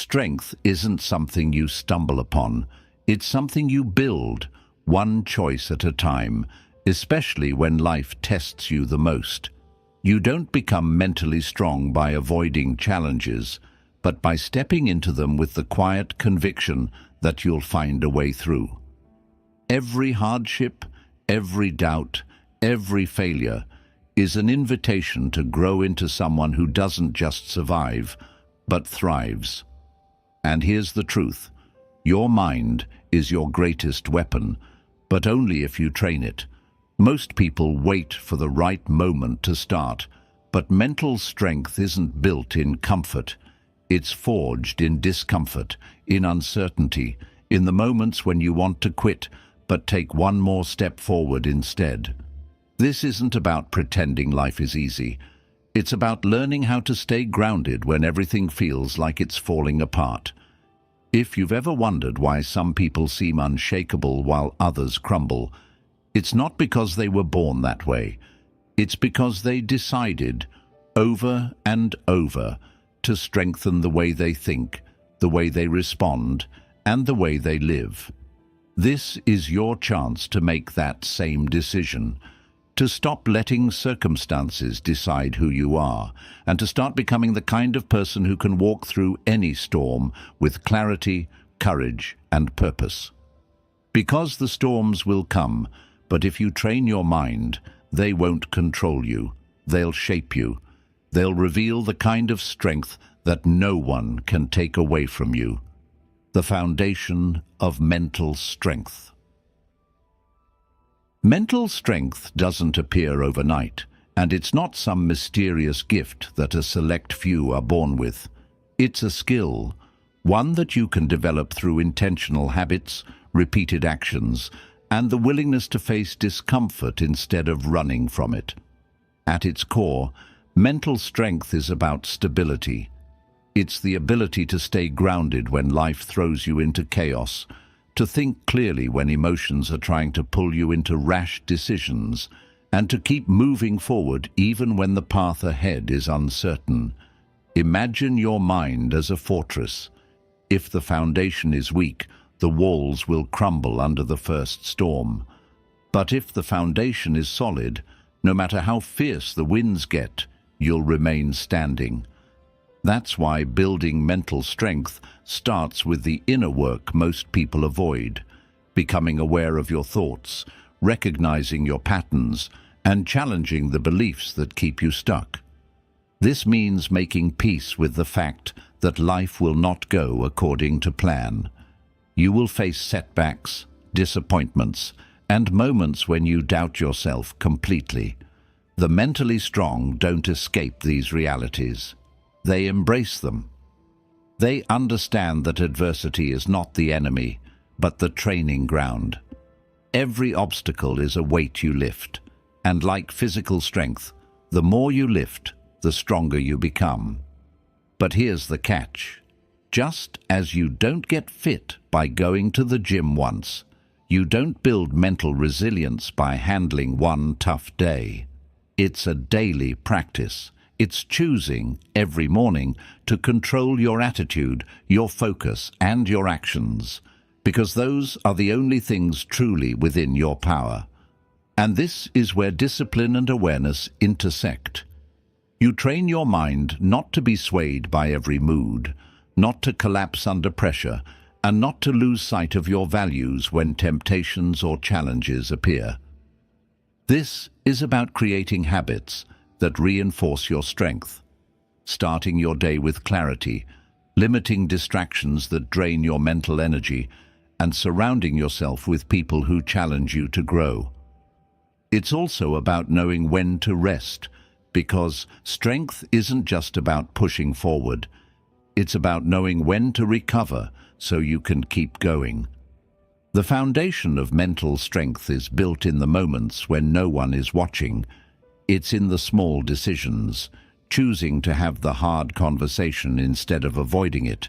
Strength isn't something you stumble upon. It's something you build, one choice at a time, especially when life tests you the most. You don't become mentally strong by avoiding challenges, but by stepping into them with the quiet conviction that you'll find a way through. Every hardship, every doubt, every failure is an invitation to grow into someone who doesn't just survive, but thrives. And here's the truth. Your mind is your greatest weapon, but only if you train it. Most people wait for the right moment to start, but mental strength isn't built in comfort. It's forged in discomfort, in uncertainty, in the moments when you want to quit, but take one more step forward instead. This isn't about pretending life is easy. It's about learning how to stay grounded when everything feels like it's falling apart. If you've ever wondered why some people seem unshakable while others crumble, it's not because they were born that way. It's because they decided, over and over, to strengthen the way they think, the way they respond, and the way they live. This is your chance to make that same decision, to stop letting circumstances decide who you are, and to start becoming the kind of person who can walk through any storm with clarity, courage, and purpose. Because the storms will come, but if you train your mind, they won't control you. They'll shape you. They'll reveal the kind of strength that no one can take away from you. The foundation of mental strength. Mental strength doesn't appear overnight, and it's not some mysterious gift that a select few are born with. It's a skill, one that you can develop through intentional habits, repeated actions, and the willingness to face discomfort instead of running from it. At its core, mental strength is about stability. It's the ability to stay grounded when life throws you into chaos, to think clearly when emotions are trying to pull you into rash decisions, and to keep moving forward even when the path ahead is uncertain. Imagine your mind as a fortress. If the foundation is weak, the walls will crumble under the first storm. But if the foundation is solid, no matter how fierce the winds get, you'll remain standing. That's why building mental strength starts with the inner work most people avoid, becoming aware of your thoughts, recognizing your patterns, and challenging the beliefs that keep you stuck. This means making peace with the fact that life will not go according to plan. You will face setbacks, disappointments, and moments when you doubt yourself completely. The mentally strong don't escape these realities. They embrace them. They understand that adversity is not the enemy, but the training ground. Every obstacle is a weight you lift, and like physical strength, the more you lift, the stronger you become. But here's the catch. Just as you don't get fit by going to the gym once, you don't build mental resilience by handling one tough day. It's a daily practice. It's choosing every morning to control your attitude, your focus, and your actions, because those are the only things truly within your power. And this is where discipline and awareness intersect. You train your mind not to be swayed by every mood, not to collapse under pressure, and not to lose sight of your values when temptations or challenges appear. This is about creating habits that reinforce your strength, starting your day with clarity, limiting distractions that drain your mental energy, and surrounding yourself with people who challenge you to grow. It's also about knowing when to rest, because strength isn't just about pushing forward. It's about knowing when to recover so you can keep going. The foundation of mental strength is built in the moments when no one is watching. It's in the small decisions, choosing to have the hard conversation instead of avoiding it,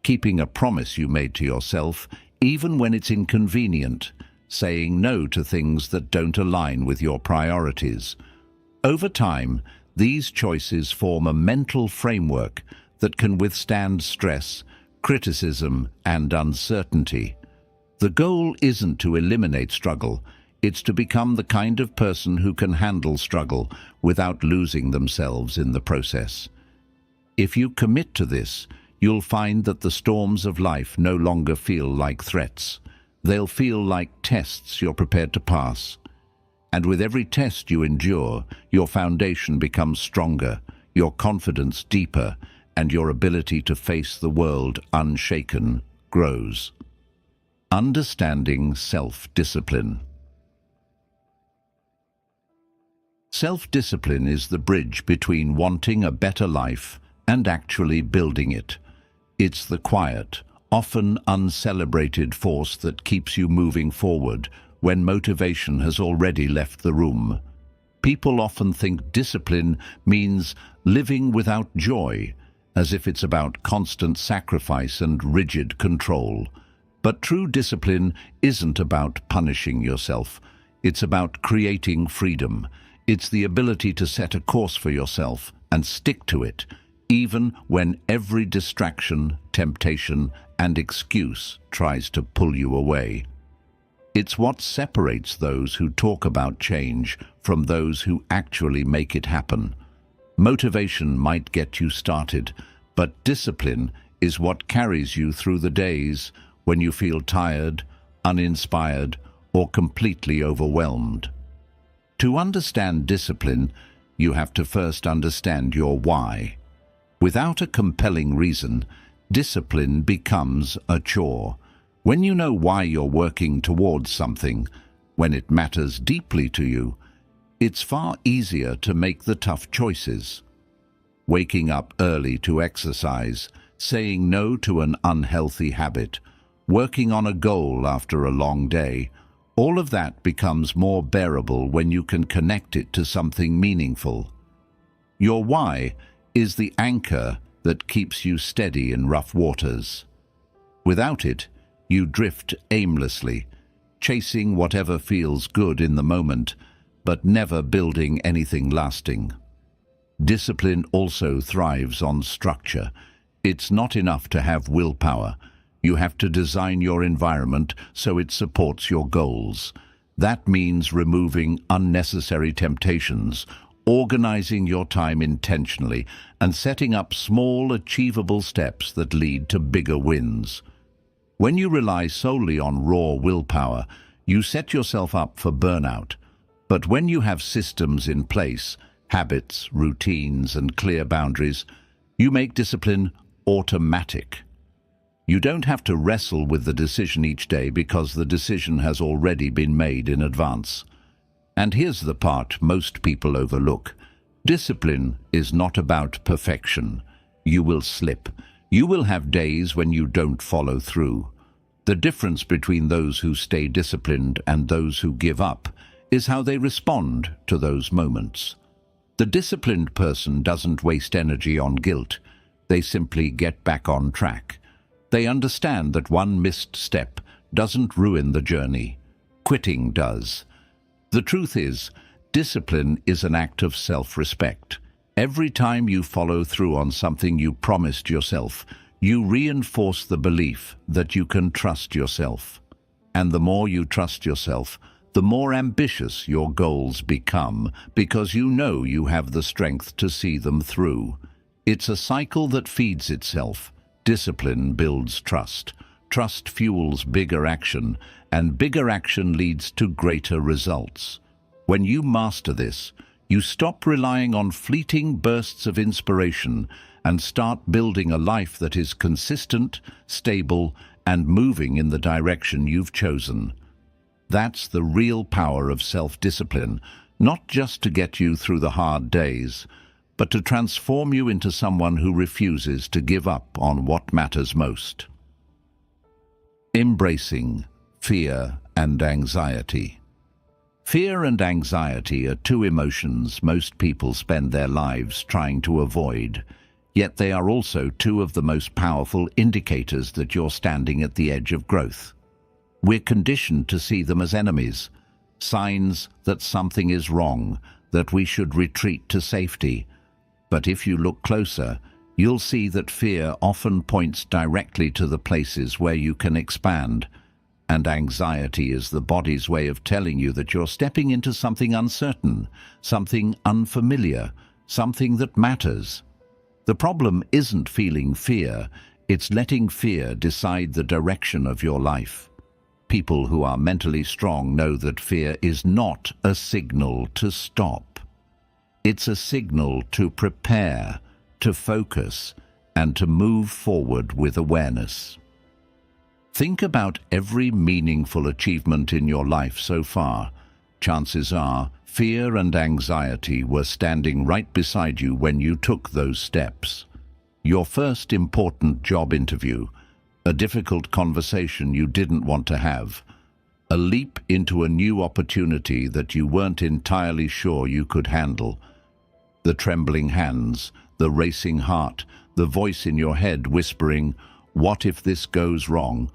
keeping a promise you made to yourself even when it's inconvenient, saying no to things that don't align with your priorities. Over time, these choices form a mental framework that can withstand stress, criticism, and uncertainty. The goal isn't to eliminate struggle, it's to become the kind of person who can handle struggle without losing themselves in the process. If you commit to this, you'll find that the storms of life no longer feel like threats. They'll feel like tests you're prepared to pass. And with every test you endure, your foundation becomes stronger, your confidence deeper, and your ability to face the world unshaken grows. Understanding self-discipline. Self-discipline is the bridge between wanting a better life and actually building it. It's the quiet, often uncelebrated force that keeps you moving forward when motivation has already left the room. People often think discipline means living without joy, as if it's about constant sacrifice and rigid control. But true discipline isn't about punishing yourself. It's about creating freedom. It's the ability to set a course for yourself and stick to it, even when every distraction, temptation, and excuse tries to pull you away. It's what separates those who talk about change from those who actually make it happen. Motivation might get you started, but discipline is what carries you through the days when you feel tired, uninspired, or completely overwhelmed. To understand discipline, you have to first understand your why. Without a compelling reason, discipline becomes a chore. When you know why you're working towards something, when it matters deeply to you, it's far easier to make the tough choices. Waking up early to exercise, saying no to an unhealthy habit, working on a goal after a long day, all of that becomes more bearable when you can connect it to something meaningful. Your why is the anchor that keeps you steady in rough waters. Without it, you drift aimlessly, chasing whatever feels good in the moment, but never building anything lasting. Discipline also thrives on structure. It's not enough to have willpower. You have to design your environment so it supports your goals. That means removing unnecessary temptations, organizing your time intentionally, and setting up small, achievable steps that lead to bigger wins. When you rely solely on raw willpower, you set yourself up for burnout. But when you have systems in place, habits, routines, and clear boundaries, you make discipline automatic. You don't have to wrestle with the decision each day because the decision has already been made in advance. And here's the part most people overlook. Discipline is not about perfection. You will slip. You will have days when you don't follow through. The difference between those who stay disciplined and those who give up is how they respond to those moments. The disciplined person doesn't waste energy on guilt. They simply get back on track. They understand that one missed step doesn't ruin the journey. Quitting does. The truth is, discipline is an act of self-respect. Every time you follow through on something you promised yourself, you reinforce the belief that you can trust yourself. And the more you trust yourself, the more ambitious your goals become, because you know you have the strength to see them through. It's a cycle that feeds itself. Discipline builds trust. Trust fuels bigger action, and bigger action leads to greater results. When you master this, you stop relying on fleeting bursts of inspiration and start building a life that is consistent, stable, and moving in the direction you've chosen. That's the real power of self-discipline, not just to get you through the hard days, but to transform you into someone who refuses to give up on what matters most. Embracing fear and anxiety. Fear and anxiety are two emotions most people spend their lives trying to avoid, yet they are also two of the most powerful indicators that you're standing at the edge of growth. We're conditioned to see them as enemies, signs that something is wrong, that we should retreat to safety. But if you look closer, you'll see that fear often points directly to the places where you can expand, and anxiety is the body's way of telling you that you're stepping into something uncertain, something unfamiliar, something that matters. The problem isn't feeling fear, it's letting fear decide the direction of your life. People who are mentally strong know that fear is not a signal to stop. It's a signal to prepare, to focus, and to move forward with awareness. Think about every meaningful achievement in your life so far. Chances are, fear and anxiety were standing right beside you when you took those steps. Your first important job interview, a difficult conversation you didn't want to have, a leap into a new opportunity that you weren't entirely sure you could handle. The trembling hands, the racing heart, the voice in your head whispering, "What if this goes wrong?"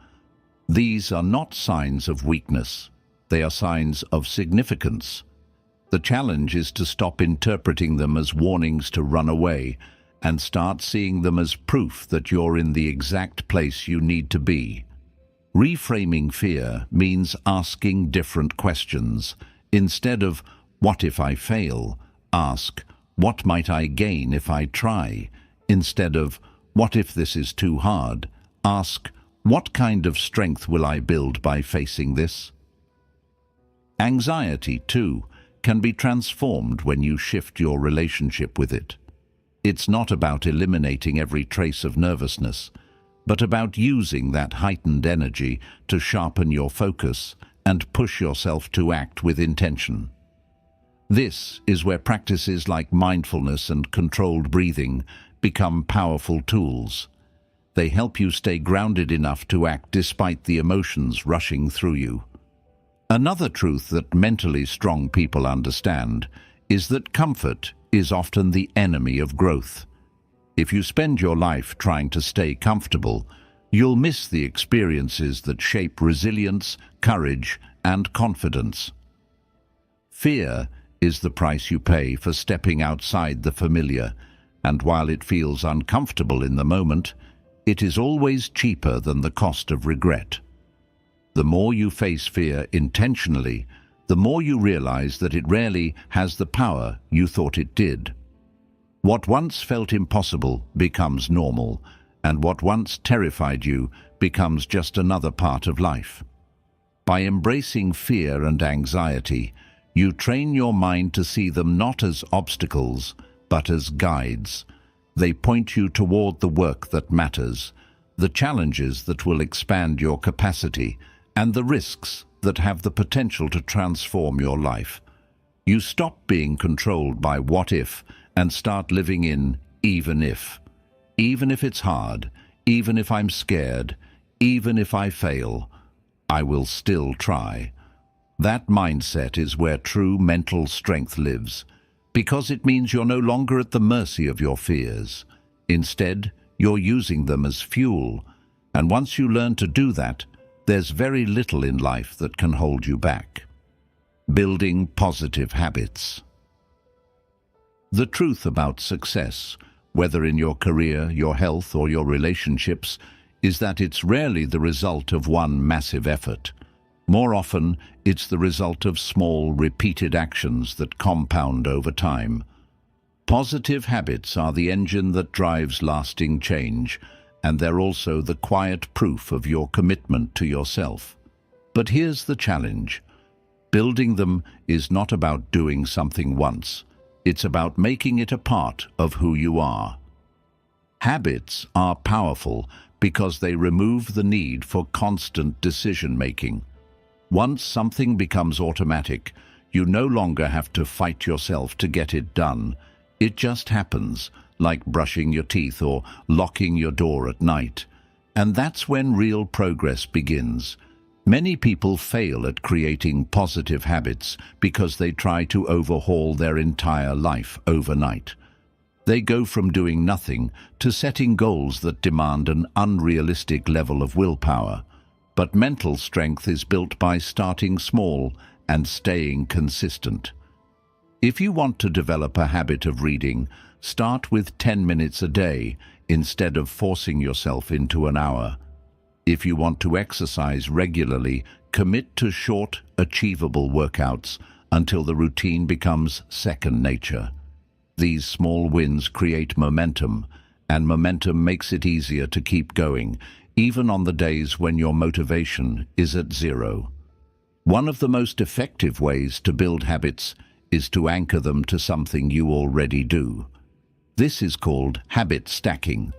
These are not signs of weakness. They are signs of significance. The challenge is to stop interpreting them as warnings to run away and start seeing them as proof that you're in the exact place you need to be. Reframing fear means asking different questions. Instead of, "What if I fail?" ask, "What might I gain if I try?" Instead of, "What if this is too hard?" ask, "What kind of strength will I build by facing this?" Anxiety, too, can be transformed when you shift your relationship with it. It's not about eliminating every trace of nervousness, but about using that heightened energy to sharpen your focus and push yourself to act with intention. This is where practices like mindfulness and controlled breathing become powerful tools. They help you stay grounded enough to act despite the emotions rushing through you. Another truth that mentally strong people understand is that comfort is often the enemy of growth. If you spend your life trying to stay comfortable, you'll miss the experiences that shape resilience, courage, and confidence. Fear is the price you pay for stepping outside the familiar, and while it feels uncomfortable in the moment, it is always cheaper than the cost of regret. The more you face fear intentionally, the more you realize that it rarely has the power you thought it did. What once felt impossible becomes normal, and what once terrified you becomes just another part of life. By embracing fear and anxiety, you train your mind to see them not as obstacles, but as guides. They point you toward the work that matters, the challenges that will expand your capacity, and the risks that have the potential to transform your life. You stop being controlled by what if and start living in even if. Even if it's hard, even if I'm scared, even if I fail, I will still try. That mindset is where true mental strength lives, because it means you're no longer at the mercy of your fears. Instead, you're using them as fuel, and once you learn to do that, there's very little in life that can hold you back. Building positive habits. The truth about success, whether in your career, your health, or your relationships, is that it's rarely the result of one massive effort. More often, it's the result of small, repeated actions that compound over time. Positive habits are the engine that drives lasting change, and they're also the quiet proof of your commitment to yourself. But here's the challenge. Building them is not about doing something once. It's about making it a part of who you are. Habits are powerful because they remove the need for constant decision-making. Once something becomes automatic, you no longer have to fight yourself to get it done. It just happens, like brushing your teeth or locking your door at night. And that's when real progress begins. Many people fail at creating positive habits because they try to overhaul their entire life overnight. They go from doing nothing to setting goals that demand an unrealistic level of willpower. But mental strength is built by starting small and staying consistent. If you want to develop a habit of reading, start with 10 minutes a day. instead of forcing yourself into an hour. If you want to exercise regularly, commit to short, achievable workouts until the routine becomes second nature. These small wins create momentum, and momentum makes it easier to keep going, even on the days when your motivation is at zero. One of the most effective ways to build habits is to anchor them to something you already do. This is called habit stacking,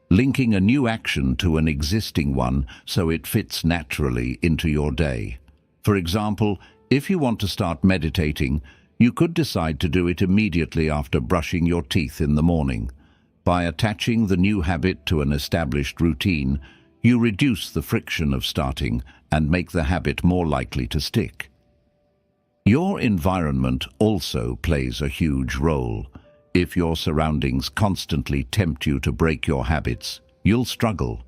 linking a new action to an existing one so it fits naturally into your day. For example, if you want to start meditating, you could decide to do it immediately after brushing your teeth in the morning. By attaching the new habit to an established routine, you reduce the friction of starting and make the habit more likely to stick. Your environment also plays a huge role. If your surroundings constantly tempt you to break your habits, you'll struggle.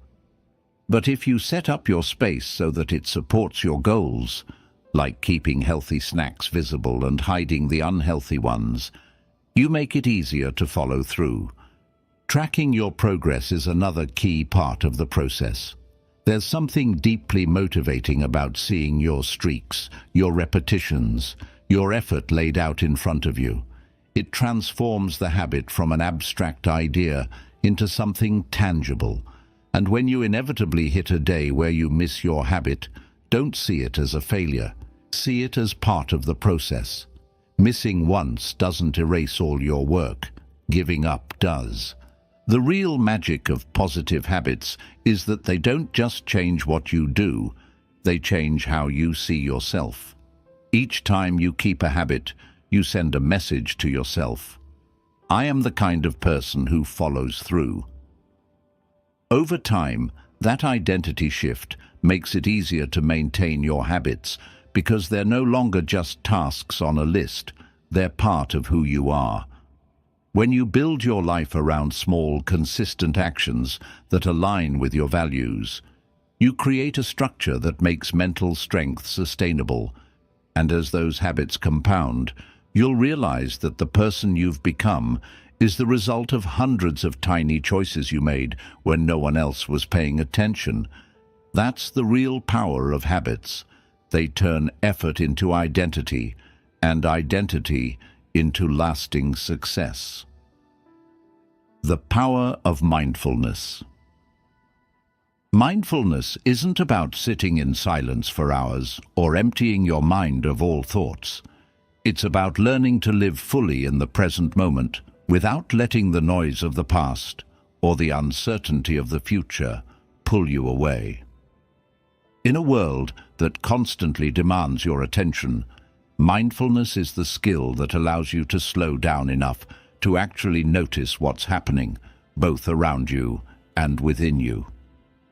But if you set up your space so that it supports your goals, like keeping healthy snacks visible and hiding the unhealthy ones, you make it easier to follow through. Tracking your progress is another key part of the process. There's something deeply motivating about seeing your streaks, your repetitions, your effort laid out in front of you. It transforms the habit from an abstract idea into something tangible. And when you inevitably hit a day where you miss your habit, don't see it as a failure. See it as part of the process. Missing once doesn't erase all your work. Giving up does. The real magic of positive habits is that they don't just change what you do, they change how you see yourself. Each time you keep a habit, you send a message to yourself. I am the kind of person who follows through. Over time, that identity shift makes it easier to maintain your habits because they're no longer just tasks on a list, they're part of who you are. When you build your life around small, consistent actions that align with your values, you create a structure that makes mental strength sustainable. And as those habits compound, you'll realize that the person you've become is the result of hundreds of tiny choices you made when no one else was paying attention. That's the real power of habits. They turn effort into identity, and identity into lasting success. The power of mindfulness. Mindfulness isn't about sitting in silence for hours or emptying your mind of all thoughts. It's about learning to live fully in the present moment without letting the noise of the past or the uncertainty of the future pull you away. In a world that constantly demands your attention, mindfulness is the skill that allows you to slow down enough to actually notice what's happening, both around you and within you.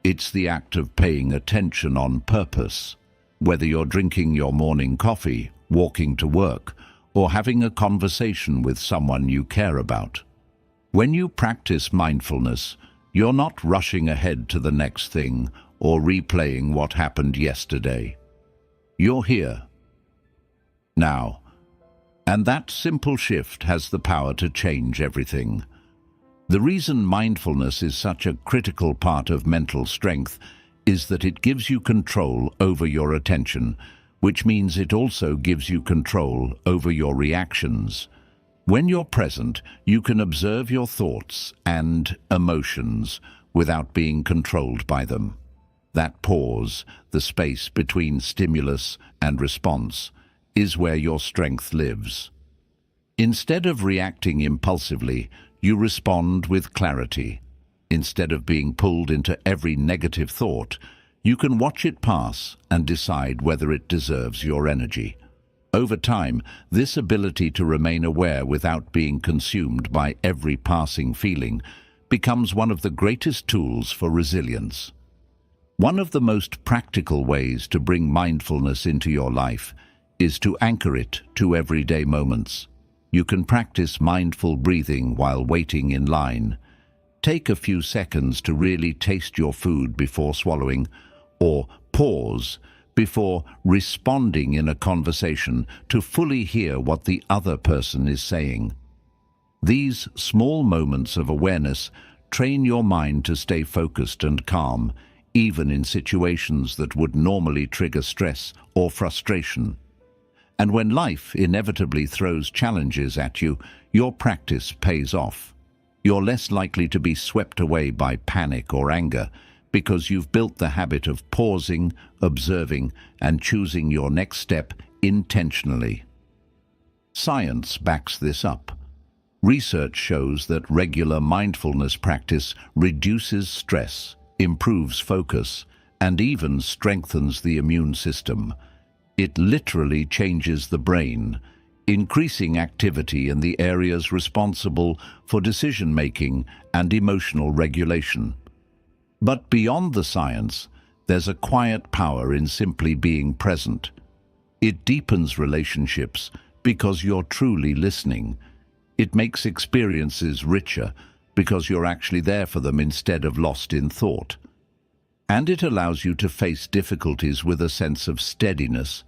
It's the act of paying attention on purpose, whether you're drinking your morning coffee, walking to work, or having a conversation with someone you care about. When you practice mindfulness, you're not rushing ahead to the next thing or replaying what happened yesterday. You're here, now. And that simple shift has the power to change everything. The reason mindfulness is such a critical part of mental strength is that it gives you control over your attention, which means it also gives you control over your reactions. When you're present, you can observe your thoughts and emotions without being controlled by them. That pause, the space between stimulus and response, is where your strength lives. Instead of reacting impulsively, you respond with clarity. Instead of being pulled into every negative thought, you can watch it pass and decide whether it deserves your energy. Over time, this ability to remain aware without being consumed by every passing feeling becomes one of the greatest tools for resilience. One of the most practical ways to bring mindfulness into your life is to anchor it to everyday moments. You can practice mindful breathing while waiting in line. Take a few seconds to really taste your food before swallowing, or pause before responding in a conversation to fully hear what the other person is saying. These small moments of awareness train your mind to stay focused and calm, even in situations that would normally trigger stress or frustration. And when life inevitably throws challenges at you, your practice pays off. You're less likely to be swept away by panic or anger because you've built the habit of pausing, observing, and choosing your next step intentionally. Science backs this up. Research shows that regular mindfulness practice reduces stress, improves focus, and even strengthens the immune system. It literally changes the brain, increasing activity in the areas responsible for decision-making and emotional regulation. But beyond the science, there's a quiet power in simply being present. It deepens relationships because you're truly listening. It makes experiences richer because you're actually there for them instead of lost in thought. And it allows you to face difficulties with a sense of steadiness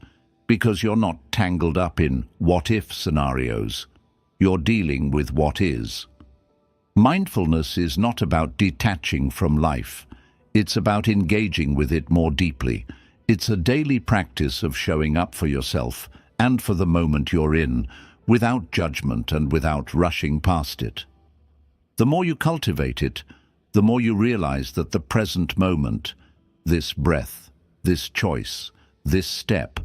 because you're not tangled up in what-if scenarios. You're dealing with what is. Mindfulness is not about detaching from life. It's about engaging with it more deeply. It's a daily practice of showing up for yourself and for the moment you're in, without judgment and without rushing past it. The more you cultivate it, the more you realize that the present moment, this breath, this choice, this step,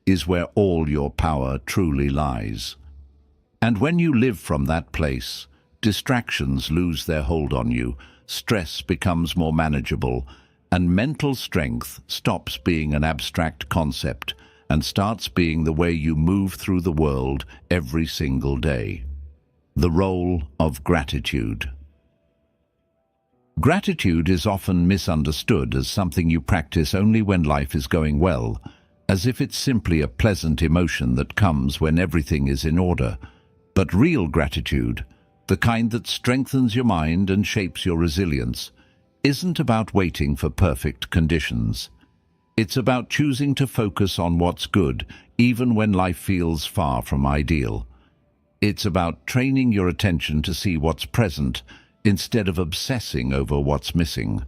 is where all your power truly lies. And when you live from that place, distractions lose their hold on you, stress becomes more manageable, and mental strength stops being an abstract concept and starts being the way you move through the world every single day. The role of gratitude. Gratitude is often misunderstood as something you practice only when life is going well, as if it's simply a pleasant emotion that comes when everything is in order. But real gratitude, the kind that strengthens your mind and shapes your resilience, isn't about waiting for perfect conditions. It's about choosing to focus on what's good, even when life feels far from ideal. It's about training your attention to see what's present instead of obsessing over what's missing.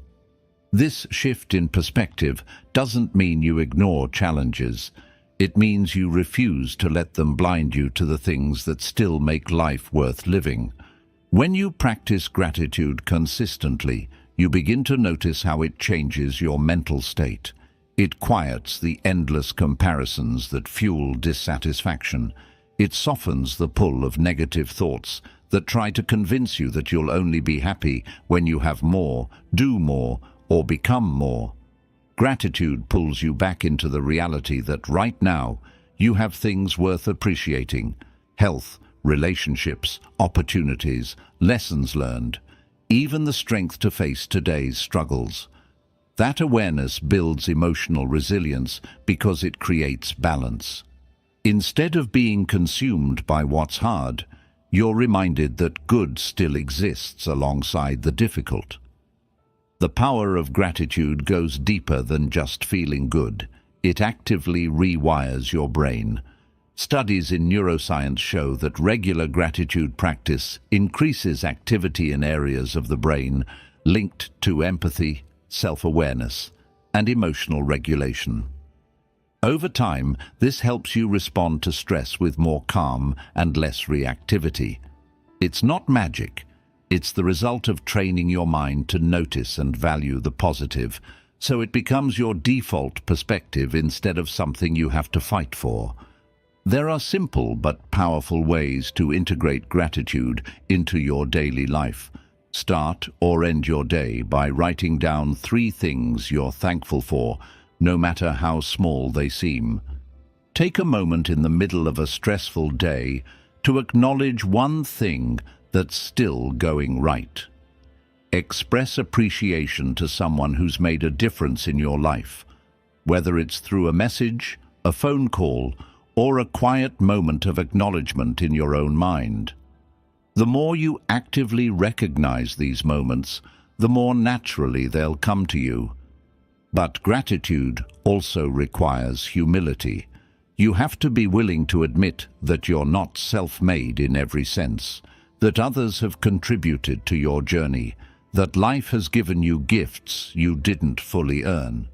This shift in perspective doesn't mean you ignore challenges. It means you refuse to let them blind you to the things that still make life worth living. When you practice gratitude consistently, you begin to notice how it changes your mental state. It quiets the endless comparisons that fuel dissatisfaction. It softens the pull of negative thoughts that try to convince you that you'll only be happy when you have more, do more, or become more. Gratitude pulls you back into the reality that right now you have things worth appreciating: health, relationships, opportunities, lessons learned, even the strength to face today's struggles. That awareness builds emotional resilience because it creates balance. Instead of being consumed by what's hard, you're reminded that good still exists alongside the difficult. The power of gratitude goes deeper than just feeling good. It actively rewires your brain. Studies in neuroscience show that regular gratitude practice increases activity in areas of the brain linked to empathy, self-awareness, and emotional regulation. Over time, this helps you respond to stress with more calm and less reactivity. It's not magic. It's the result of training your mind to notice and value the positive, so it becomes your default perspective instead of something you have to fight for. There are simple but powerful ways to integrate gratitude into your daily life. Start or end your day by writing down 3 things you're thankful for, no matter how small they seem. Take a moment in the middle of a stressful day to acknowledge one thing that's still going right. Express appreciation to someone who's made a difference in your life, whether it's through a message, a phone call, or a quiet moment of acknowledgement in your own mind. The more you actively recognize these moments, the more naturally they'll come to you. But gratitude also requires humility. You have to be willing to admit that you're not self-made in every sense, that others have contributed to your journey, that life has given you gifts you didn't fully earn.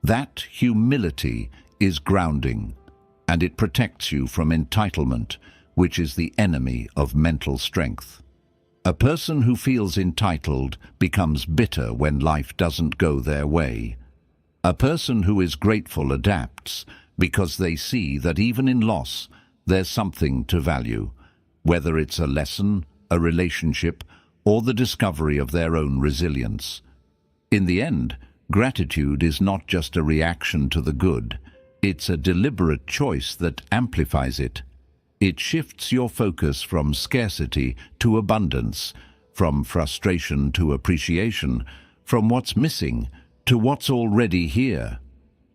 That humility is grounding, and it protects you from entitlement, which is the enemy of mental strength. A person who feels entitled becomes bitter when life doesn't go their way. A person who is grateful adapts because they see that even in loss, there's something to value, whether it's a lesson, a relationship, or the discovery of their own resilience. In the end, gratitude is not just a reaction to the good, it's a deliberate choice that amplifies it. It shifts your focus from scarcity to abundance, from frustration to appreciation, from what's missing to what's already here.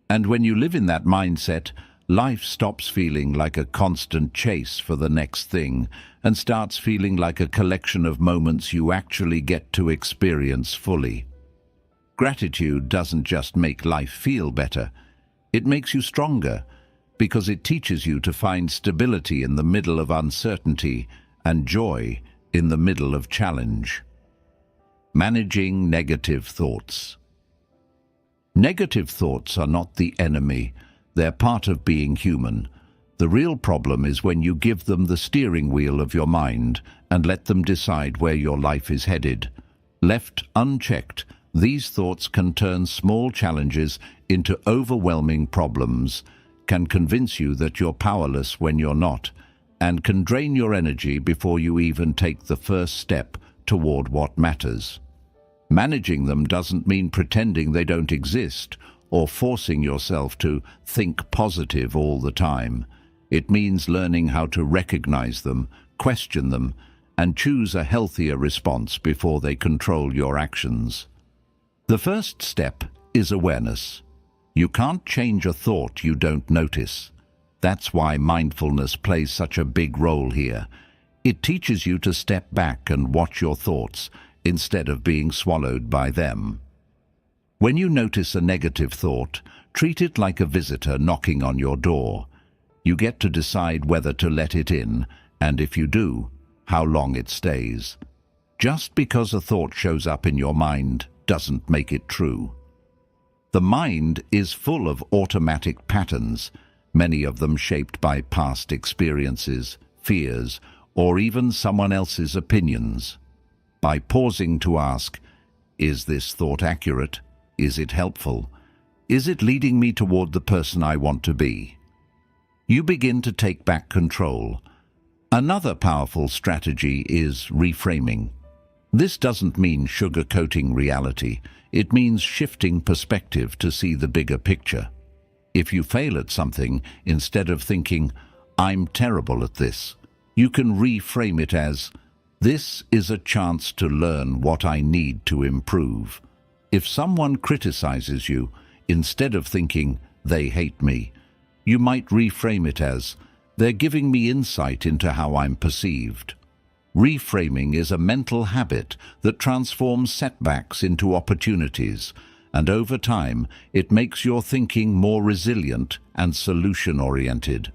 And when you live in that mindset, life stops feeling like a constant chase for the next thing and starts feeling like a collection of moments you actually get to experience fully. Gratitude doesn't just make life feel better, it makes you stronger, because it teaches you to find stability in the middle of uncertainty and joy in the middle of challenge. Managing negative thoughts. Negative thoughts are not the enemy, they're part of being human. The real problem is when you give them the steering wheel of your mind and let them decide where your life is headed. Left unchecked, these thoughts can turn small challenges into overwhelming problems, can convince you that you're powerless when you're not, and can drain your energy before you even take the first step toward what matters. Managing them doesn't mean pretending they don't exist or forcing yourself to think positive all the time. It means learning how to recognize them, question them, and choose a healthier response before they control your actions. The first step is awareness. You can't change a thought you don't notice. That's why mindfulness plays such a big role here. It teaches you to step back and watch your thoughts instead of being swallowed by them. When you notice a negative thought, treat it like a visitor knocking on your door. You get to decide whether to let it in, and if you do, how long it stays. Just because a thought shows up in your mind doesn't make it true. The mind is full of automatic patterns, many of them shaped by past experiences, fears, or even someone else's opinions. By pausing to ask, is this thought accurate? Is it helpful? Is it leading me toward the person I want to be? You begin to take back control. Another powerful strategy is reframing. This doesn't mean sugarcoating reality. It means shifting perspective to see the bigger picture. If you fail at something, instead of thinking, I'm terrible at this, you can reframe it as, this is a chance to learn what I need to improve. If someone criticizes you, instead of thinking, they hate me, you might reframe it as, they're giving me insight into how I'm perceived. Reframing is a mental habit that transforms setbacks into opportunities, and over time, it makes your thinking more resilient and solution-oriented.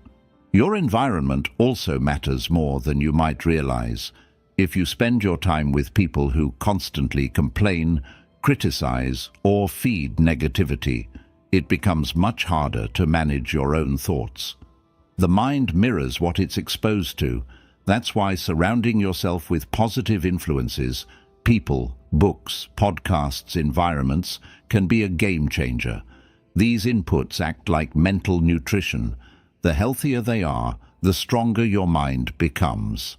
Your environment also matters more than you might realize. If you spend your time with people who constantly complain, criticize, or feed negativity, it becomes much harder to manage your own thoughts. The mind mirrors what it's exposed to. That's why surrounding yourself with positive influences, people, books, podcasts, environments, can be a game changer. These inputs act like mental nutrition. The healthier they are, the stronger your mind becomes.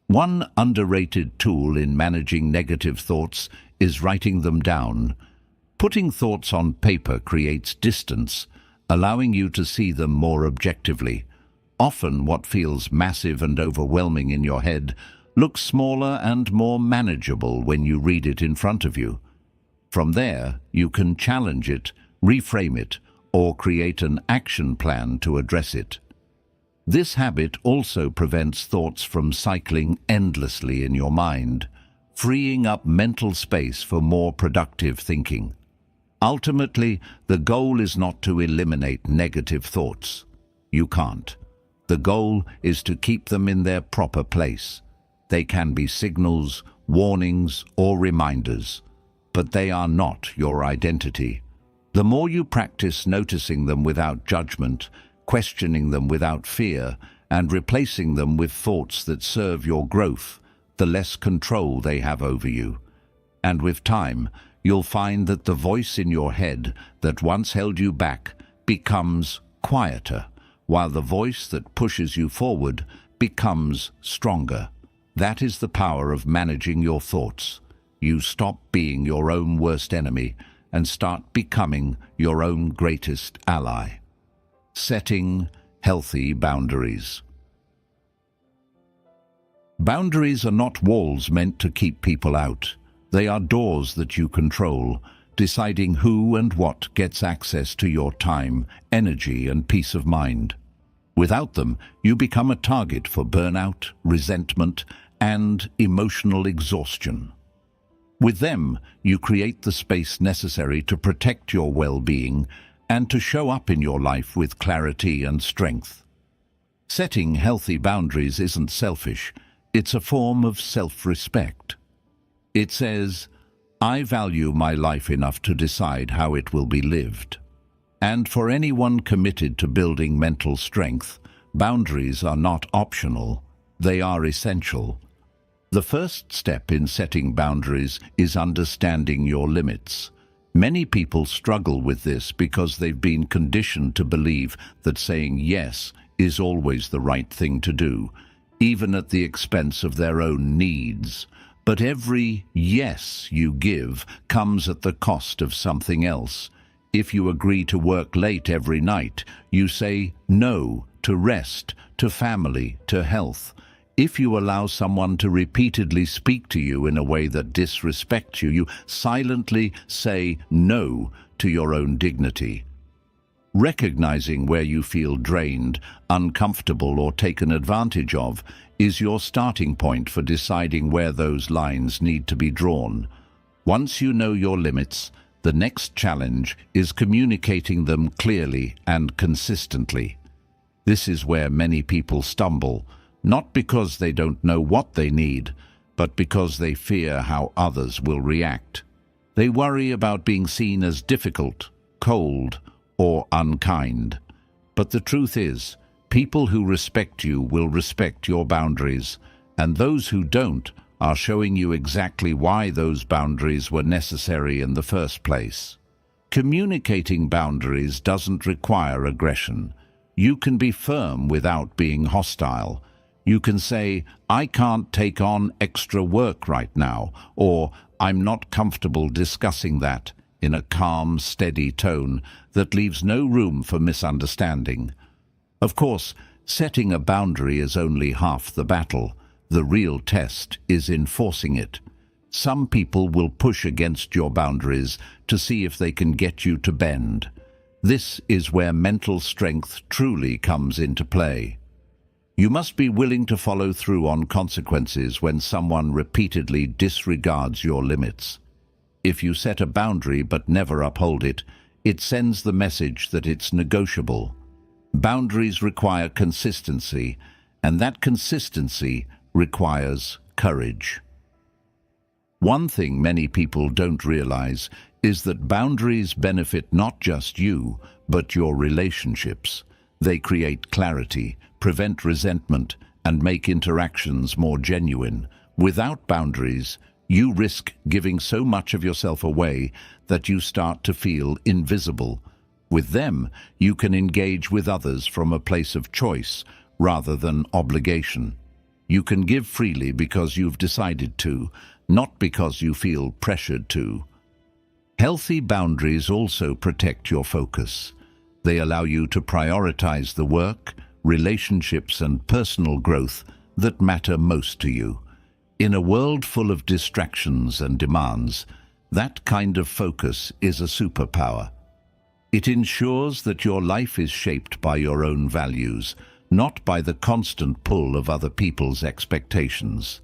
One underrated tool in managing negative thoughts is writing them down. Putting thoughts on paper creates distance, allowing you to see them more objectively. Often what feels massive and overwhelming in your head looks smaller and more manageable when you read it in front of you. From there, you can challenge it, reframe it, or create an action plan to address it. This habit also prevents thoughts from cycling endlessly in your mind, freeing up mental space for more productive thinking. Ultimately, the goal is not to eliminate negative thoughts. You can't. The goal is to keep them in their proper place. They can be signals, warnings, or reminders, but they are not your identity. The more you practice noticing them without judgment, questioning them without fear, and replacing them with thoughts that serve your growth, the less control they have over you. And with time, you'll find that the voice in your head that once held you back becomes quieter, while the voice that pushes you forward becomes stronger. That is the power of managing your thoughts. You stop being your own worst enemy and start becoming your own greatest ally. Setting healthy boundaries. Boundaries are not walls meant to keep people out. They are doors that you control, deciding who and what gets access to your time, energy, and peace of mind. Without them, you become a target for burnout, resentment, and emotional exhaustion. With them, you create the space necessary to protect your well-being and to show up in your life with clarity and strength. Setting healthy boundaries isn't selfish, it's a form of self-respect. It says, I value my life enough to decide how it will be lived. And for anyone committed to building mental strength, boundaries are not optional, they are essential. The first step in setting boundaries is understanding your limits. Many people struggle with this because they've been conditioned to believe that saying yes is always the right thing to do, even at the expense of their own needs. But every yes you give comes at the cost of something else. If you agree to work late every night, you say no to rest, to family, to health. If you allow someone to repeatedly speak to you in a way that disrespects you, you silently say no to your own dignity. Recognizing where you feel drained, uncomfortable, or taken advantage of is your starting point for deciding where those lines need to be drawn. Once you know your limits, the next challenge is communicating them clearly and consistently. This is where many people stumble, not because they don't know what they need, but because they fear how others will react. They worry about being seen as difficult, cold, or unkind. But the truth is, people who respect you will respect your boundaries, and those who don't are showing you exactly why those boundaries were necessary in the first place. Communicating boundaries doesn't require aggression. You can be firm without being hostile. You can say, I can't take on extra work right now, or I'm not comfortable discussing that, in a calm, steady tone that leaves no room for misunderstanding. Of course, setting a boundary is only half the battle. The real test is enforcing it. Some people will push against your boundaries to see if they can get you to bend. This is where mental strength truly comes into play. You must be willing to follow through on consequences when someone repeatedly disregards your limits. If you set a boundary but never uphold it, it sends the message that it's negotiable. Boundaries require consistency, and that consistency requires courage. One thing many people don't realize is that boundaries benefit not just you, but your relationships. They create clarity, prevent resentment, and make interactions more genuine. Without boundaries, you risk giving so much of yourself away that you start to feel invisible. With them, you can engage with others from a place of choice rather than obligation. You can give freely because you've decided to, not because you feel pressured to. Healthy boundaries also protect your focus. They allow you to prioritize the work, relationships, and personal growth that matter most to you. In a world full of distractions and demands, that kind of focus is a superpower. It ensures that your life is shaped by your own values, not by the constant pull of other people's expectations.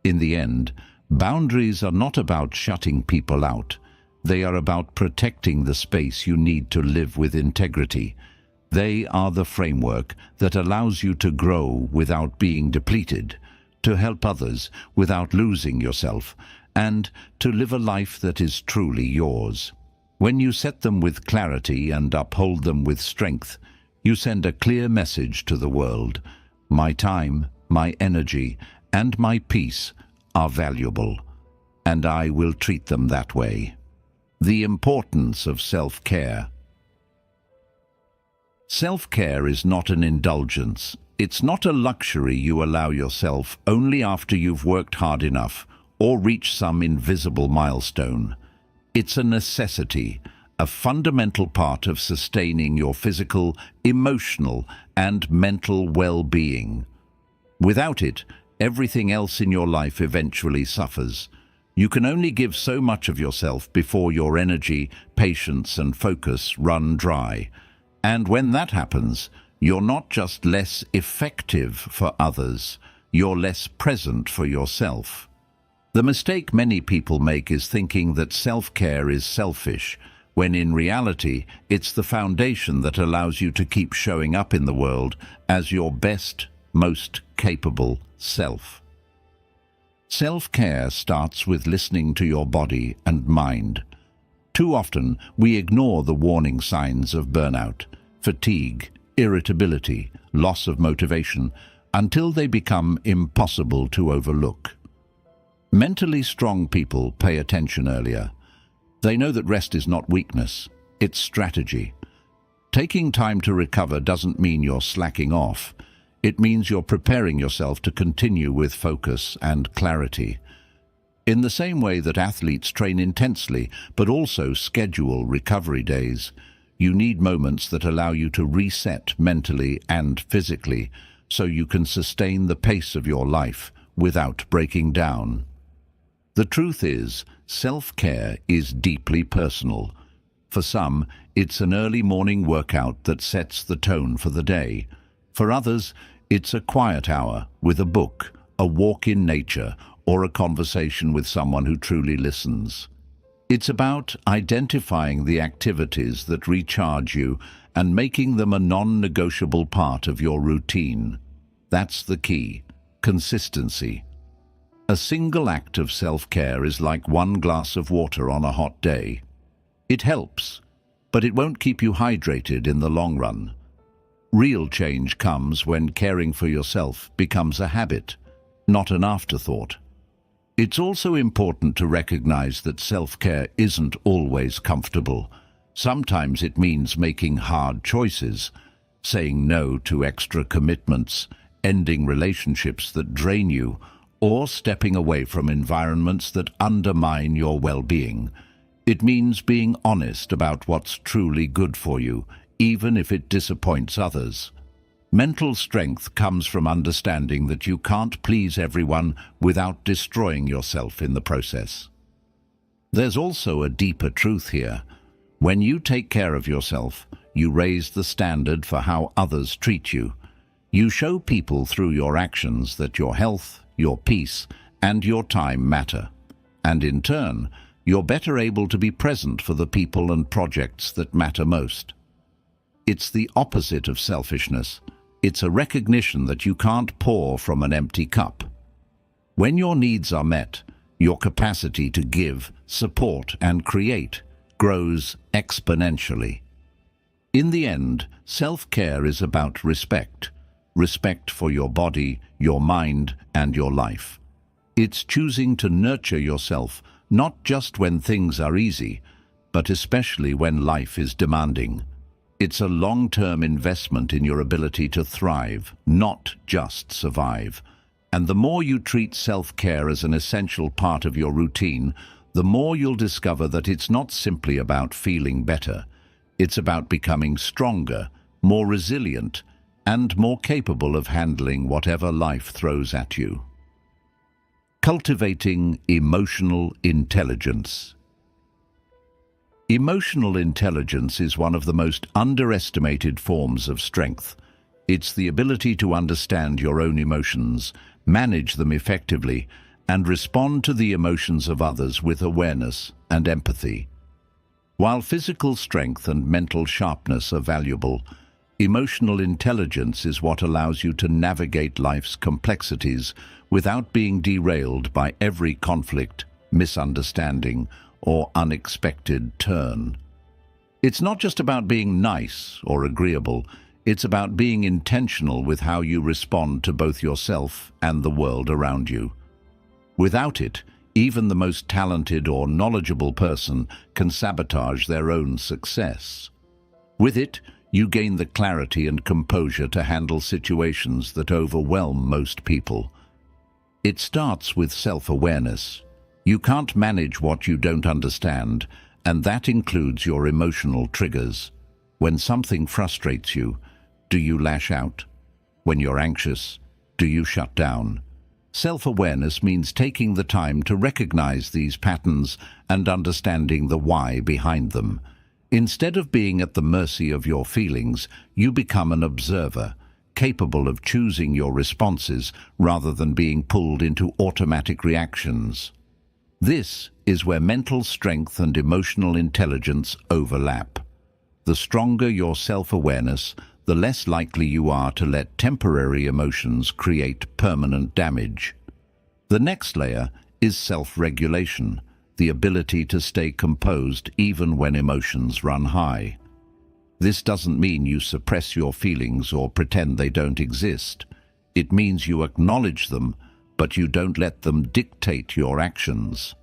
In the end, boundaries are not about shutting people out. They are about protecting the space you need to live with integrity. They are the framework that allows you to grow without being depleted, to help others without losing yourself, and to live a life that is truly yours. When you set them with clarity and uphold them with strength, you send a clear message to the world. My time, my energy, and my peace are valuable, and I will treat them that way. The importance of self-care. Self-care is not an indulgence. It's not a luxury you allow yourself only after you've worked hard enough or reached some invisible milestone. It's a necessity, a fundamental part of sustaining your physical, emotional, and mental well-being. Without it, everything else in your life eventually suffers. You can only give so much of yourself before your energy, patience, and focus run dry. And when that happens, you're not just less effective for others, you're less present for yourself. The mistake many people make is thinking that self-care is selfish, when in reality, it's the foundation that allows you to keep showing up in the world as your best, most capable self. Self-care starts with listening to your body and mind. Too often, we ignore the warning signs of burnout, fatigue, irritability, loss of motivation, until they become impossible to overlook. Mentally strong people pay attention earlier. They know that rest is not weakness, it's strategy. Taking time to recover doesn't mean you're slacking off. It means you're preparing yourself to continue with focus and clarity. In the same way that athletes train intensely, but also schedule recovery days, you need moments that allow you to reset mentally and physically so you can sustain the pace of your life without breaking down. The truth is, self-care is deeply personal. For some, it's an early morning workout that sets the tone for the day. For others, it's a quiet hour with a book, a walk in nature, or a conversation with someone who truly listens. It's about identifying the activities that recharge you and making them a non-negotiable part of your routine. That's the key: consistency. A single act of self-care is like one glass of water on a hot day. It helps, but it won't keep you hydrated in the long run. Real change comes when caring for yourself becomes a habit, not an afterthought. It's also important to recognize that self-care isn't always comfortable. Sometimes it means making hard choices, saying no to extra commitments, ending relationships that drain you, or stepping away from environments that undermine your well-being. It means being honest about what's truly good for you, even if it disappoints others. Mental strength comes from understanding that you can't please everyone without destroying yourself in the process. There's also a deeper truth here. When you take care of yourself, you raise the standard for how others treat you. You show people through your actions that your health, your peace, and your time matter. And in turn, you're better able to be present for the people and projects that matter most. It's the opposite of selfishness. It's a recognition that you can't pour from an empty cup. When your needs are met, your capacity to give, support, and create grows exponentially. In the end, self-care is about respect. Respect for your body, your mind, and your life. It's choosing to nurture yourself, not just when things are easy, but especially when life is demanding. It's a long-term investment in your ability to thrive, not just survive. And the more you treat self-care as an essential part of your routine, the more you'll discover that it's not simply about feeling better. It's about becoming stronger, more resilient, and more capable of handling whatever life throws at you. Cultivating emotional intelligence. Emotional intelligence is one of the most underestimated forms of strength. It's the ability to understand your own emotions, manage them effectively, and respond to the emotions of others with awareness and empathy. While physical strength and mental sharpness are valuable, Emotional intelligence is what allows you to navigate life's complexities without being derailed by every conflict, misunderstanding, or unexpected turn. It's not just about being nice or agreeable, it's about being intentional with how you respond to both yourself and the world around you. Without it, even the most talented or knowledgeable person can sabotage their own success. With it, you gain the clarity and composure to handle situations that overwhelm most people. It starts with self-awareness. You can't manage what you don't understand, and that includes your emotional triggers. When something frustrates you, do you lash out? When you're anxious, do you shut down? Self-awareness means taking the time to recognize these patterns and understanding the why behind them. Instead of being at the mercy of your feelings, you become an observer, capable of choosing your responses rather than being pulled into automatic reactions. This is where mental strength and emotional intelligence overlap. The stronger your self-awareness, the less likely you are to let temporary emotions create permanent damage. The next layer is self-regulation, the ability to stay composed even when emotions run high. This doesn't mean you suppress your feelings or pretend they don't exist. It means you acknowledge them, but you don't let them dictate your actions.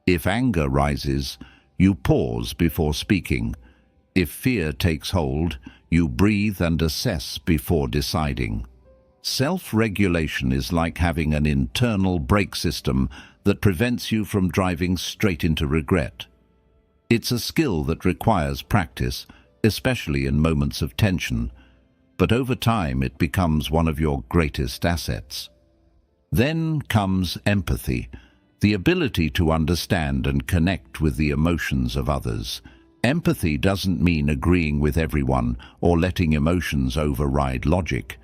If anger rises, you pause before speaking. If fear takes hold, you breathe and assess before deciding. Self-regulation is like having an internal brake system that prevents you from driving straight into regret. It's a skill that requires practice, especially in moments of tension, but over time it becomes one of your greatest assets. Then comes empathy, the ability to understand and connect with the emotions of others. Empathy doesn't mean agreeing with everyone or letting emotions override logic.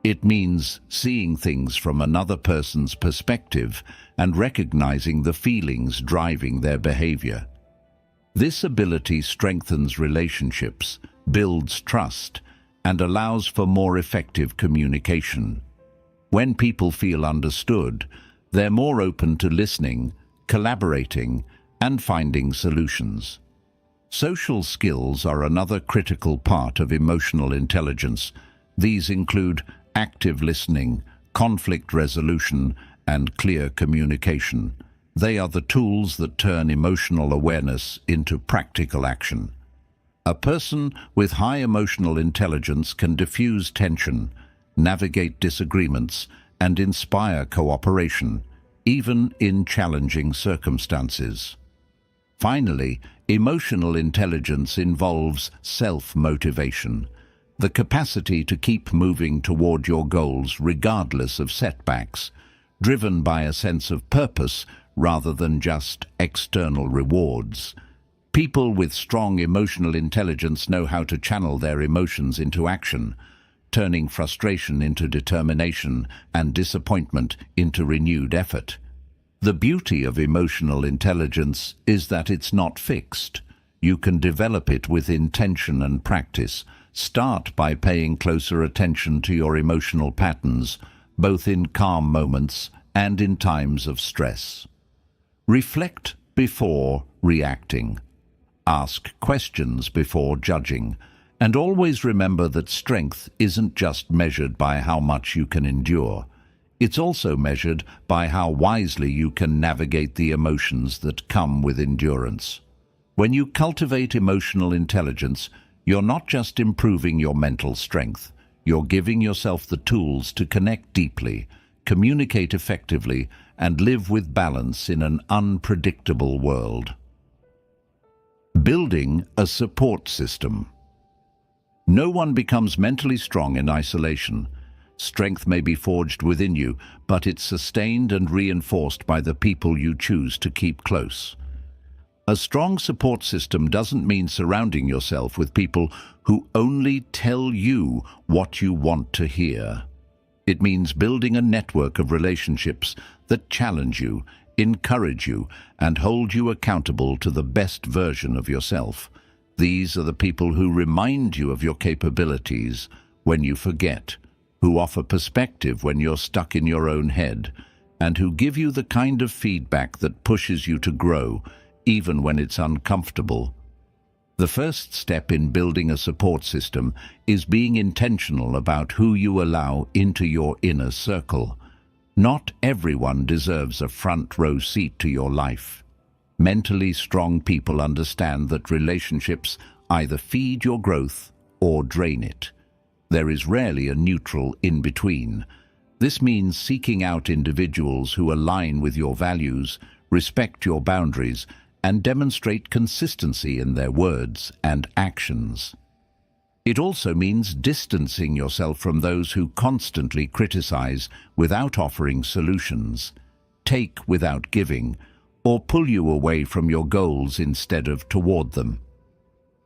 It means seeing things from another person's perspective and recognizing the feelings driving their behavior. This ability strengthens relationships, builds trust, and allows for more effective communication. When people feel understood, they're more open to listening, collaborating, and finding solutions. Social skills are another critical part of emotional intelligence. These include active listening, conflict resolution, and clear communication. They are the tools that turn emotional awareness into practical action. A person with high emotional intelligence can diffuse tension, navigate disagreements, and inspire cooperation, even in challenging circumstances. Finally, emotional intelligence involves self-motivation, the capacity to keep moving toward your goals regardless of setbacks, driven by a sense of purpose rather than just external rewards. People with strong emotional intelligence know how to channel their emotions into action, turning frustration into determination and disappointment into renewed effort. The beauty of emotional intelligence is that it's not fixed. You can develop it with intention and practice. Start by paying closer attention to your emotional patterns, both in calm moments and in times of stress. Reflect before reacting. Ask questions before judging. And always remember that strength isn't just measured by how much you can endure. It's also measured by how wisely you can navigate the emotions that come with endurance. When you cultivate emotional intelligence, you're not just improving your mental strength, you're giving yourself the tools to connect deeply, communicate effectively, and live with balance in an unpredictable world. Building a support system. No one becomes mentally strong in isolation. Strength may be forged within you, but it's sustained and reinforced by the people you choose to keep close. A strong support system doesn't mean surrounding yourself with people who only tell you what you want to hear. It means building a network of relationships that challenge you, encourage you, and hold you accountable to the best version of yourself. These are the people who remind you of your capabilities when you forget, who offer perspective when you're stuck in your own head, and who give you the kind of feedback that pushes you to grow, even when it's uncomfortable. The first step in building a support system is being intentional about who you allow into your inner circle. Not everyone deserves a front row seat to your life. Mentally strong people understand that relationships either feed your growth or drain it. There is rarely a neutral in-between. This means seeking out individuals who align with your values, respect your boundaries, and demonstrate consistency in their words and actions. It also means distancing yourself from those who constantly criticize without offering solutions, take without giving, or pull you away from your goals instead of toward them.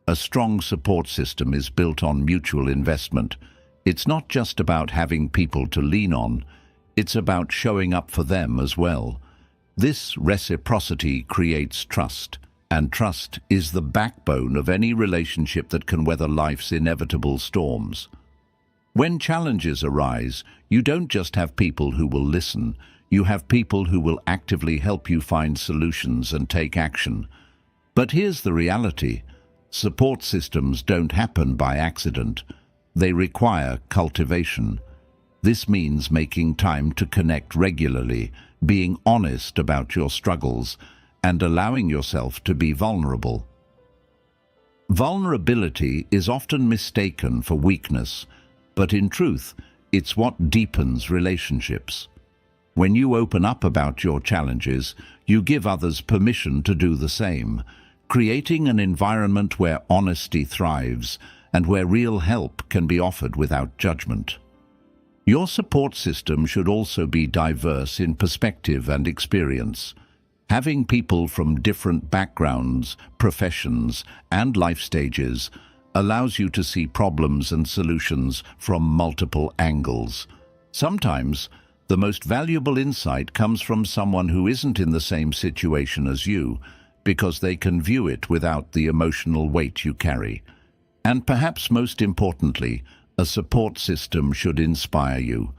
A strong support system is built on mutual investment. It's not just about having people to lean on, it's about showing up for them as well. This reciprocity creates trust, and trust is the backbone of any relationship that can weather life's inevitable storms. When challenges arise, you don't just have people who will listen, you have people who will actively help you find solutions and take action. But here's the reality. Support systems don't happen by accident. They require cultivation. This means making time to connect regularly, being honest about your struggles, and allowing yourself to be vulnerable. Vulnerability is often mistaken for weakness, but in truth, it's what deepens relationships. When you open up about your challenges, you give others permission to do the same, creating an environment where honesty thrives and where real help can be offered without judgment. Your support system should also be diverse in perspective and experience. Having people from different backgrounds, professions, and life stages allows you to see problems and solutions from multiple angles. Sometimes, the most valuable insight comes from someone who isn't in the same situation as you, because they can view it without the emotional weight you carry. And perhaps most importantly, a support system should inspire you.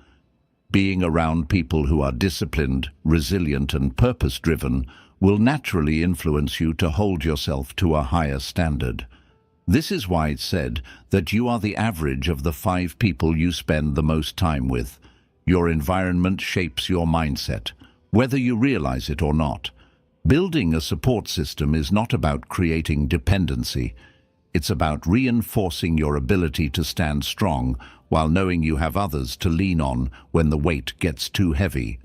Being around people who are disciplined, resilient, and purpose-driven will naturally influence you to hold yourself to a higher standard. This is why it's said that you are the average of the 5 people you spend the most time with. Your environment shapes your mindset, whether you realize it or not. Building a support system is not about creating dependency. It's about reinforcing your ability to stand strong while knowing you have others to lean on when the weight gets too heavy.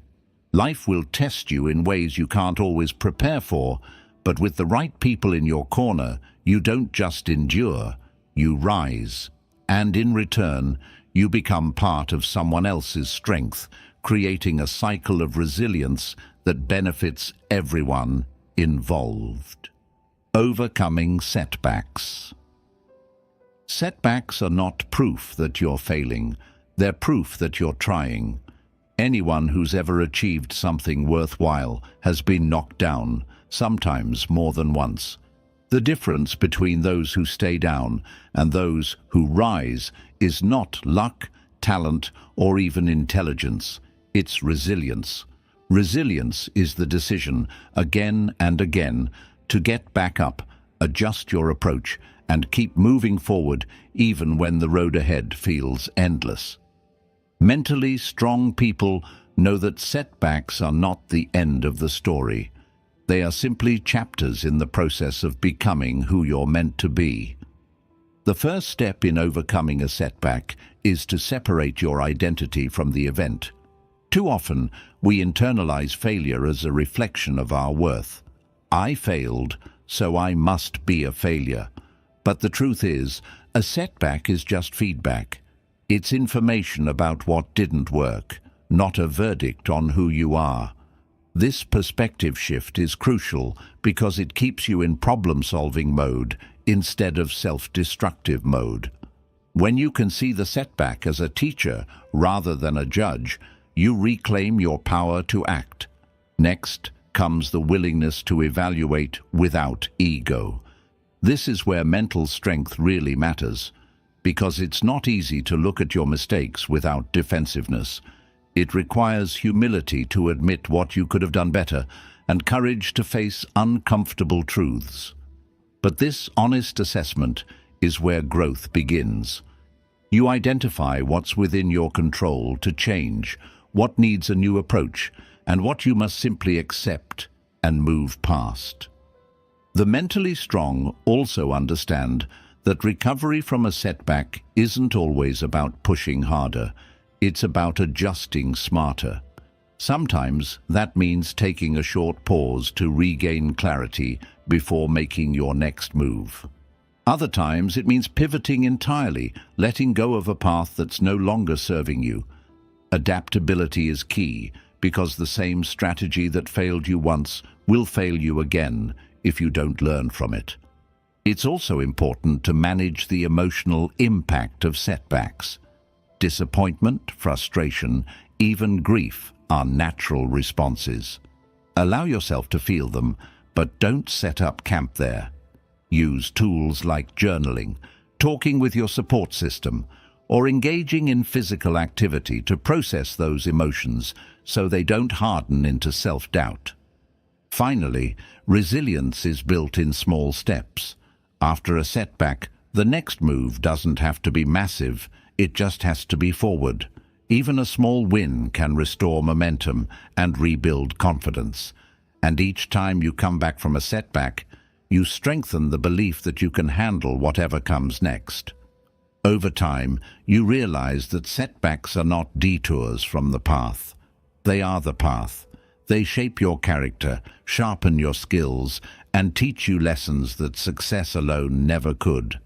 Life will test you in ways you can't always prepare for, but with the right people in your corner, you don't just endure, you rise. And in return, you become part of someone else's strength, creating a cycle of resilience that benefits everyone involved. Overcoming setbacks. Setbacks are not proof that you're failing, they're proof that you're trying. Anyone who's ever achieved something worthwhile has been knocked down, sometimes more than once. The difference between those who stay down and those who rise is not luck, talent, or even intelligence. It's resilience. Resilience is the decision, again and again, to get back up, adjust your approach, and keep moving forward even when the road ahead feels endless. Mentally strong people know that setbacks are not the end of the story. They are simply chapters in the process of becoming who you're meant to be. The first step in overcoming a setback is to separate your identity from the event. Too often, we internalize failure as a reflection of our worth. I failed, so I must be a failure. But the truth is, a setback is just feedback. It's information about what didn't work, not a verdict on who you are. This perspective shift is crucial because it keeps you in problem-solving mode instead of self-destructive mode. When you can see the setback as a teacher rather than a judge, you reclaim your power to act. Next comes the willingness to evaluate without ego. This is where mental strength really matters, because it's not easy to look at your mistakes without defensiveness. It requires humility to admit what you could have done better and courage to face uncomfortable truths. But this honest assessment is where growth begins. You identify what's within your control to change, what needs a new approach, and what you must simply accept and move past. The mentally strong also understand that recovery from a setback isn't always about pushing harder. It's about adjusting smarter. Sometimes that means taking a short pause to regain clarity before making your next move. Other times it means pivoting entirely, letting go of a path that's no longer serving you. Adaptability is key, because the same strategy that failed you once will fail you again if you don't learn from it. It's also important to manage the emotional impact of setbacks. Disappointment, frustration, even grief are natural responses. Allow yourself to feel them, but don't set up camp there. Use tools like journaling, talking with your support system, or engaging in physical activity to process those emotions so they don't harden into self-doubt. Finally, resilience is built in small steps. After a setback, the next move doesn't have to be massive, it just has to be forward. Even a small win can restore momentum and rebuild confidence. And each time you come back from a setback, you strengthen the belief that you can handle whatever comes next. Over time, you realize that setbacks are not detours from the path. They are the path. They shape your character, sharpen your skills, and teach you lessons that success alone never could.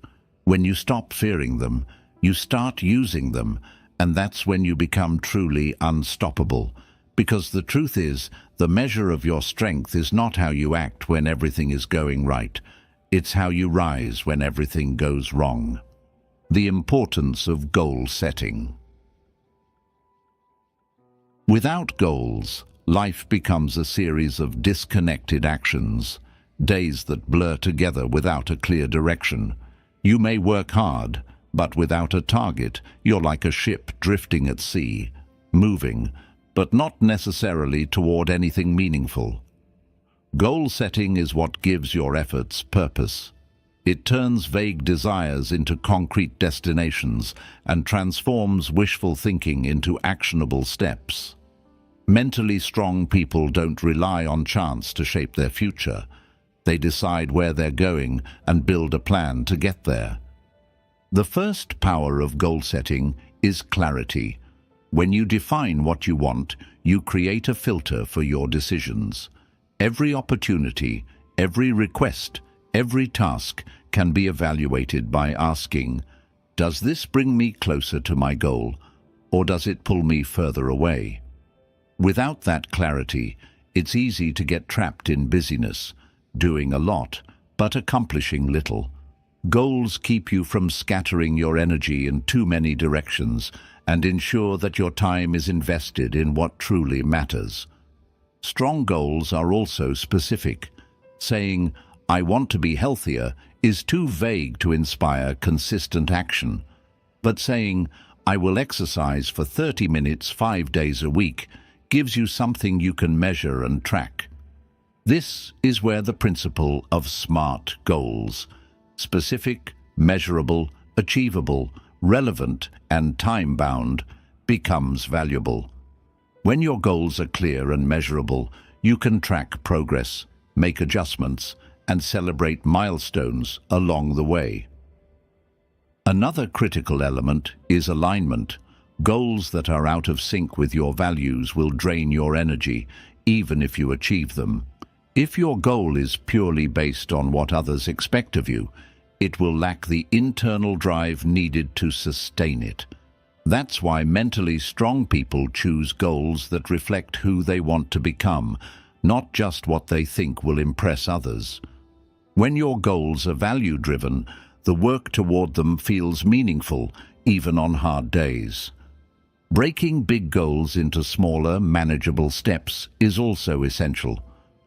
When you stop fearing them, you start using them, and that's when you become truly unstoppable. Because the truth is, the measure of your strength is not how you act when everything is going right. It's how you rise when everything goes wrong. The importance of goal setting. Without goals, life becomes a series of disconnected actions, days that blur together without a clear direction. You may work hard, but without a target, you're like a ship drifting at sea, moving, but not necessarily toward anything meaningful. Goal setting is what gives your efforts purpose. It turns vague desires into concrete destinations and transforms wishful thinking into actionable steps. Mentally strong people don't rely on chance to shape their future. They decide where they're going and build a plan to get there. The first power of goal setting is clarity. When you define what you want, you create a filter for your decisions. Every opportunity, every request, every task can be evaluated by asking, does this bring me closer to my goal, or does it pull me further away? Without that clarity, it's easy to get trapped in busyness, doing a lot, but accomplishing little. Goals keep you from scattering your energy in too many directions and ensure that your time is invested in what truly matters. Strong goals are also specific. Saying, I want to be healthier, is too vague to inspire consistent action. But saying, I will exercise for 30 minutes 5 days a week, gives you something you can measure and track. This is where the principle of SMART goals, specific, measurable, achievable, relevant, and time-bound, becomes valuable. When your goals are clear and measurable, you can track progress, make adjustments, and celebrate milestones along the way. Another critical element is alignment. Goals that are out of sync with your values will drain your energy, even if you achieve them. If your goal is purely based on what others expect of you, it will lack the internal drive needed to sustain it. That's why mentally strong people choose goals that reflect who they want to become, not just what they think will impress others. When your goals are value-driven, the work toward them feels meaningful, even on hard days. Breaking big goals into smaller, manageable steps is also essential.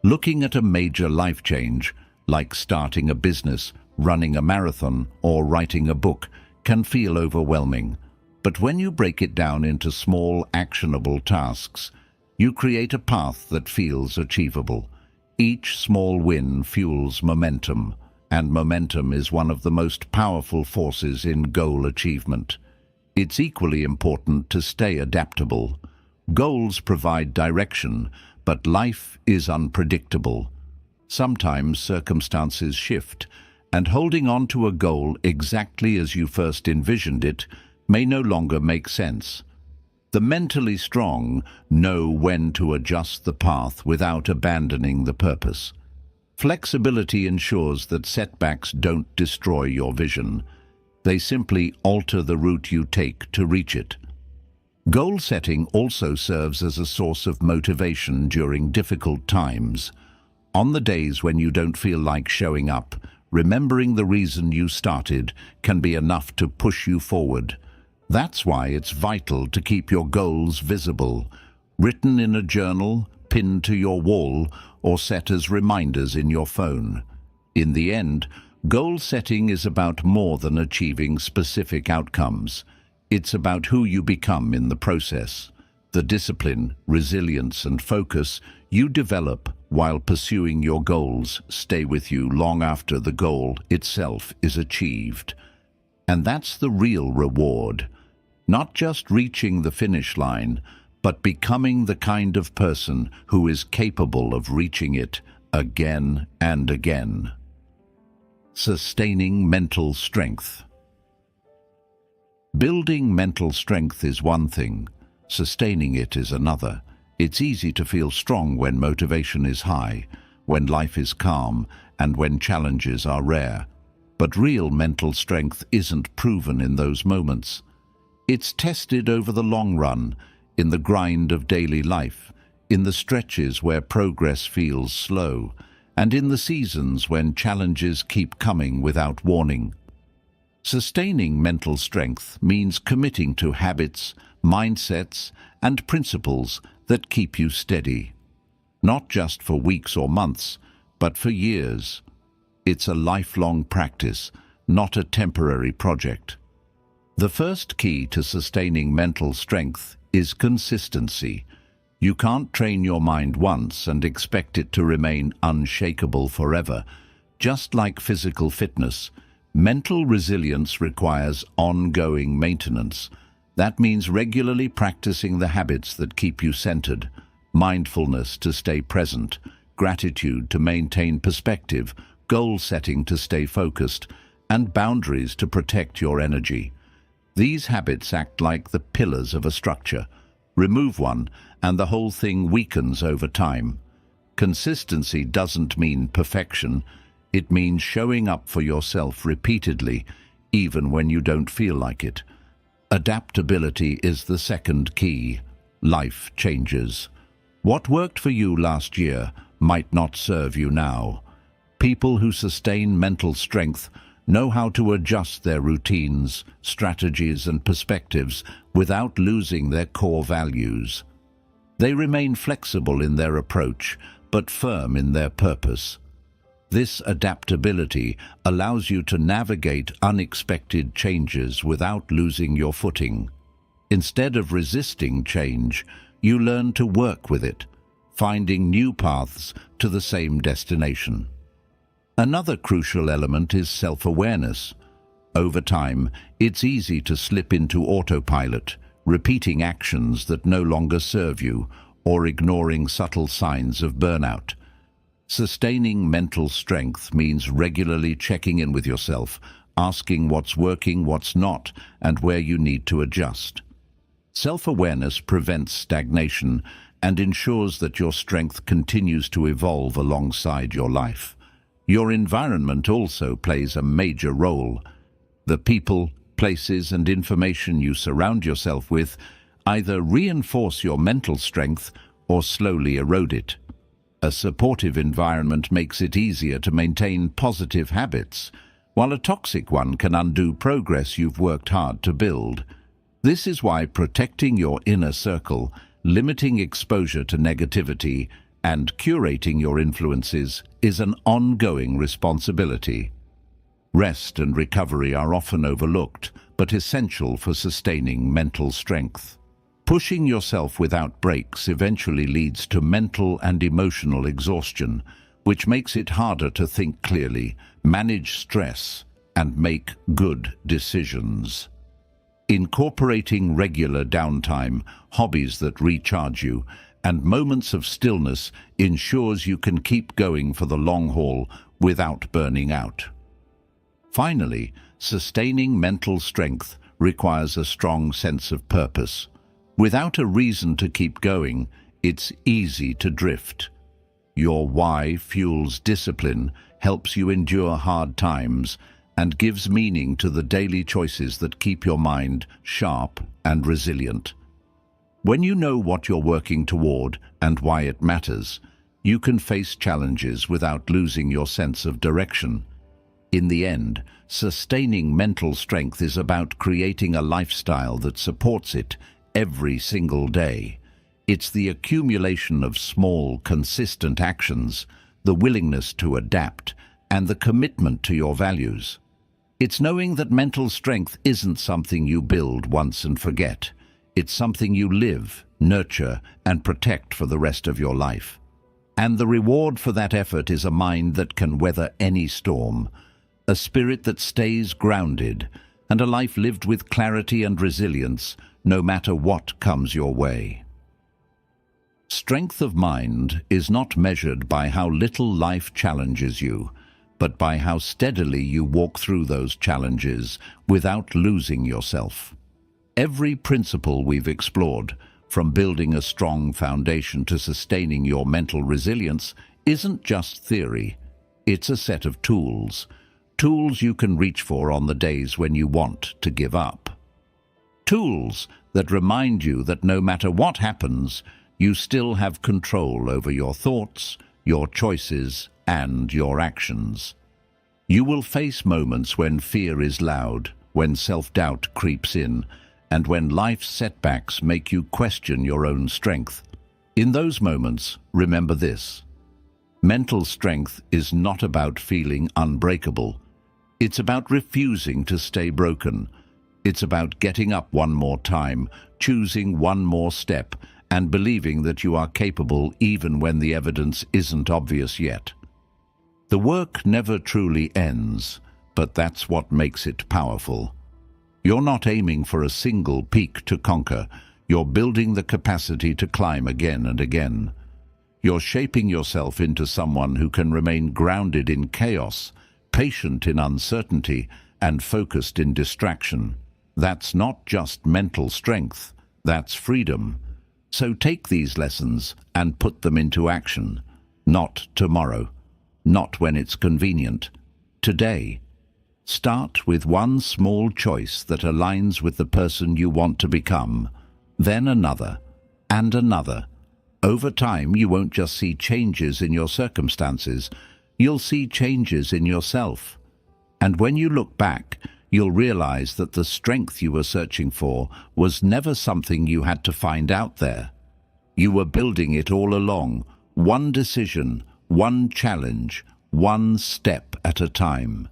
Looking at a major life change, like starting a business, running a marathon, or writing a book, can feel overwhelming. But when you break it down into small, actionable tasks, you create a path that feels achievable. Each small win fuels momentum, and momentum is one of the most powerful forces in goal achievement. It's equally important to stay adaptable. Goals provide direction, but life is unpredictable. Sometimes circumstances shift, and holding on to a goal exactly as you first envisioned it may no longer make sense. The mentally strong know when to adjust the path without abandoning the purpose. Flexibility ensures that setbacks don't destroy your vision. They simply alter the route you take to reach it. Goal setting also serves as a source of motivation during difficult times. On the days when you don't feel like showing up, remembering the reason you started can be enough to push you forward. That's why it's vital to keep your goals visible, written in a journal, pinned to your wall, or set as reminders in your phone. In the end, goal setting is about more than achieving specific outcomes. It's about who you become in the process. The discipline, resilience, and focus you develop while pursuing your goals stay with you long after the goal itself is achieved. And that's the real reward. Not just reaching the finish line, but becoming the kind of person who is capable of reaching it again and again. Sustaining mental strength. Building mental strength is one thing, sustaining it is another. It's easy to feel strong when motivation is high, when life is calm, and when challenges are rare. But real mental strength isn't proven in those moments. It's tested over the long run, in the grind of daily life, in the stretches where progress feels slow, and in the seasons when challenges keep coming without warning. Sustaining mental strength means committing to habits, mindsets, and principles that keep you steady. Not just for weeks or months, but for years. It's a lifelong practice, not a temporary project. The first key to sustaining mental strength is consistency. You can't train your mind once and expect it to remain unshakable forever. Just like physical fitness, mental resilience requires ongoing maintenance. That means regularly practicing the habits that keep you centered, mindfulness to stay present, gratitude to maintain perspective, goal setting to stay focused, and boundaries to protect your energy. These habits act like the pillars of a structure. Remove one, and the whole thing weakens over time. Consistency doesn't mean perfection. It means showing up for yourself repeatedly, even when you don't feel like it. Adaptability is the second key. Life changes. What worked for you last year might not serve you now. People who sustain mental strength know how to adjust their routines, strategies, and perspectives without losing their core values. They remain flexible in their approach, but firm in their purpose. This adaptability allows you to navigate unexpected changes without losing your footing. Instead of resisting change, you learn to work with it, finding new paths to the same destination. Another crucial element is self-awareness. Over time, it's easy to slip into autopilot, repeating actions that no longer serve you, or ignoring subtle signs of burnout. Sustaining mental strength means regularly checking in with yourself, asking what's working, what's not, and where you need to adjust. Self-awareness prevents stagnation and ensures that your strength continues to evolve alongside your life. Your environment also plays a major role. The people, places, and information you surround yourself with either reinforce your mental strength or slowly erode it. A supportive environment makes it easier to maintain positive habits, while a toxic one can undo progress you've worked hard to build. This is why protecting your inner circle, limiting exposure to negativity, and curating your influences is an ongoing responsibility. Rest and recovery are often overlooked, but essential for sustaining mental strength. Pushing yourself without breaks eventually leads to mental and emotional exhaustion, which makes it harder to think clearly, manage stress, and make good decisions. Incorporating regular downtime, hobbies that recharge you, and moments of stillness ensures you can keep going for the long haul without burning out. Finally, sustaining mental strength requires a strong sense of purpose. Without a reason to keep going, it's easy to drift. Your why fuels discipline, helps you endure hard times, and gives meaning to the daily choices that keep your mind sharp and resilient. When you know what you're working toward and why it matters, you can face challenges without losing your sense of direction. In the end, sustaining mental strength is about creating a lifestyle that supports it every single day. It's the accumulation of small, consistent actions, the willingness to adapt, and the commitment to your values. It's knowing that mental strength isn't something you build once and forget. It's something you live, nurture, and protect for the rest of your life. And the reward for that effort is a mind that can weather any storm, a spirit that stays grounded, and a life lived with clarity and resilience, no matter what comes your way. Strength of mind is not measured by how little life challenges you, but by how steadily you walk through those challenges without losing yourself. Every principle we've explored, from building a strong foundation to sustaining your mental resilience, isn't just theory. It's a set of tools you can reach for on the days when you want to give up. Tools that remind you that no matter what happens, you still have control over your thoughts, your choices, and your actions. You will face moments when fear is loud, when self-doubt creeps in, and when life's setbacks make you question your own strength. In those moments, remember this: mental strength is not about feeling unbreakable. It's about refusing to stay broken. It's about getting up one more time, choosing one more step, and believing that you are capable even when the evidence isn't obvious yet. The work never truly ends, but that's what makes it powerful. You're not aiming for a single peak to conquer. You're building the capacity to climb again and again. You're shaping yourself into someone who can remain grounded in chaos, patient in uncertainty, and focused in distraction. That's not just mental strength, that's freedom. So take these lessons and put them into action. Not tomorrow, not when it's convenient. Today. Start with one small choice that aligns with the person you want to become, then another, and another. Over time, you won't just see changes in your circumstances, you'll see changes in yourself. And when you look back, you'll realize that the strength you were searching for was never something you had to find out there. You were building it all along, one decision, one challenge, one step at a time.